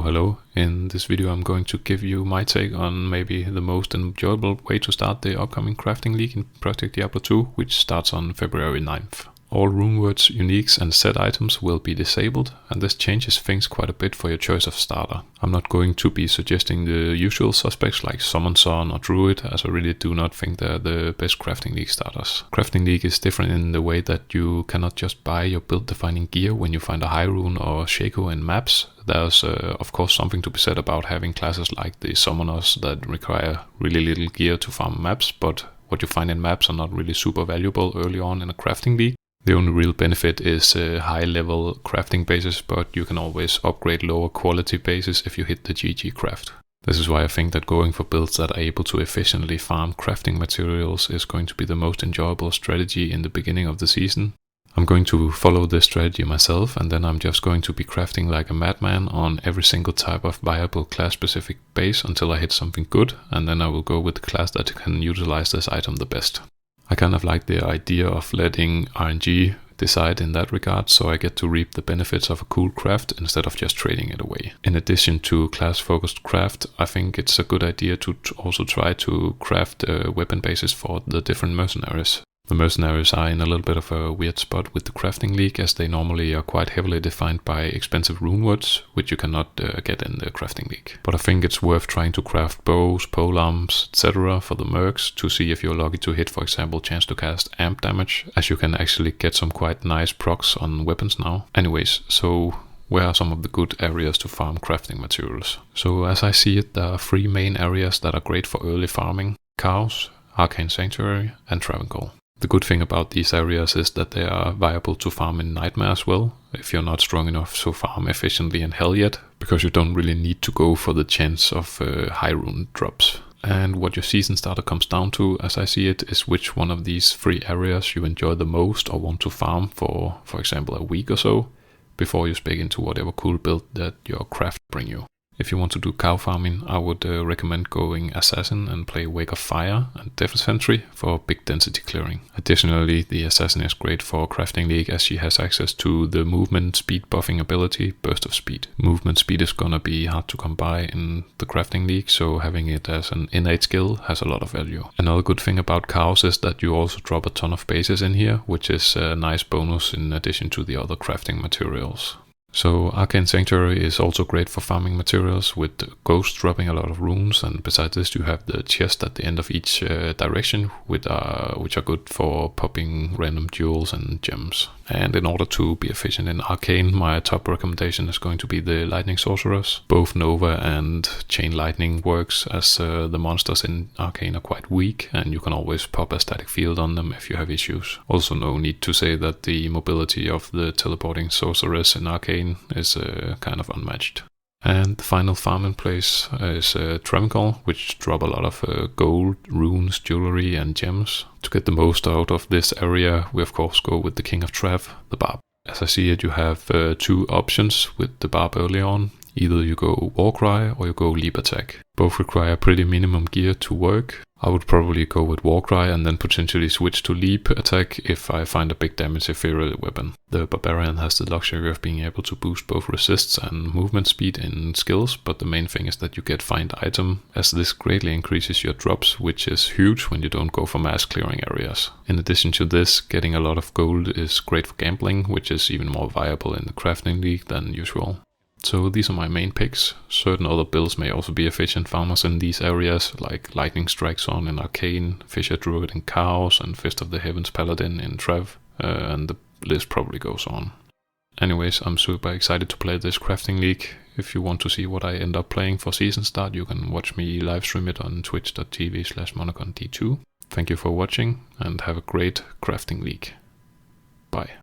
Hello. In this video I'm going to give you my take on maybe the most enjoyable way to start the upcoming crafting league in Project Diablo 2, which starts on February 9th. All runewords, uniques and set items will be disabled, and this changes things quite a bit for your choice of starter. I'm not going to be suggesting the usual suspects like Summon Son or Druid, as I really do not think they're the best crafting league starters. Crafting league is different in the way that you cannot just buy your build defining gear when you find a high rune or Shaco in maps. There's of course something to be said about having classes like the Summoners that require really little gear to farm maps, but what you find in maps are not really super valuable early on in a crafting league. The only real benefit is high level crafting bases, but you can always upgrade lower quality bases if you hit the GG craft. This is why I think that going for builds that are able to efficiently farm crafting materials is going to be the most enjoyable strategy in the beginning of the season. I'm going to follow this strategy myself, and then I'm just going to be crafting like a madman on every single type of viable class specific base until I hit something good, and then I will go with the class that can utilize this item the best. I kind of like the idea of letting RNG decide in that regard, so I get to reap the benefits of a cool craft instead of just trading it away. In addition to class focused craft, I think it's a good idea to also try to craft weapon bases for the different mercenaries. The mercenaries are in a little bit of a weird spot with the crafting league, as they normally are quite heavily defined by expensive runewords, which you cannot get in the crafting league. But I think it's worth trying to craft bows, polearms, etc. for the mercs to see if you're lucky to hit, for example, chance to cast amp damage, as you can actually get some quite nice procs on weapons now. Anyways, so where are some of the good areas to farm crafting materials? So as I see it, there are three main areas that are great for early farming: Chaos, Arcane Sanctuary and Travancore. The good thing about these areas is that they are viable to farm in Nightmare as well, if you're not strong enough to farm efficiently in Hell yet, because you don't really need to go for the chance of high rune drops. And what your season starter comes down to, as I see it, is which one of these three areas you enjoy the most or want to farm for example, a week or so, before you spec into whatever cool build that your craft bring you. If you want to do cow farming, I would recommend going Assassin and play Wake of Fire and Death Sentry for big density clearing. Additionally, the Assassin is great for crafting league, as she has access to the movement speed buffing ability, Burst of Speed. Movement speed is gonna be hard to come by in the crafting league, so having it as an innate skill has a lot of value. Another good thing about cows is that you also drop a ton of bases in here, which is a nice bonus in addition to the other crafting materials. So Arcane Sanctuary is also great for farming materials, with Ghost dropping a lot of runes, and besides this you have the chest at the end of each direction, which are good for popping random jewels and gems. And in order to be efficient in Arcane, my top recommendation is going to be the Lightning Sorcerers. Both Nova and Chain Lightning works, as the monsters in Arcane are quite weak, and you can always pop a static field on them if you have issues. Also no need to say that the mobility of the teleporting sorceress in Arcane is kind of unmatched. And the final farming place is Travancore, which drop a lot of gold, runes, jewelry and gems. To get the most out of this area, we of course go with the King of Trav, the Barb. As I see it, you have two options with the Barb early on. Either you go Warcry or you go Leap Attack. Both require pretty minimum gear to work. I would probably go with Warcry and then potentially switch to Leap Attack if I find a big damage ethereal weapon. The Barbarian has the luxury of being able to boost both resists and movement speed in skills, but the main thing is that you get Find Item, as this greatly increases your drops, which is huge when you don't go for mass clearing areas. In addition to this, getting a lot of gold is great for gambling, which is even more viable in the crafting league than usual. So these are my main picks. Certain other builds may also be efficient farmers in these areas, like Lightning Strike Zone in Arcane, Fisher Druid in Chaos, and Fist of the Heavens Paladin in Trav, and the list probably goes on. Anyways, I'm super excited to play this crafting league. If you want to see what I end up playing for season start, you can watch me livestream it on twitch.tv/monocond2. Thank you for watching, and have a great crafting league. Bye.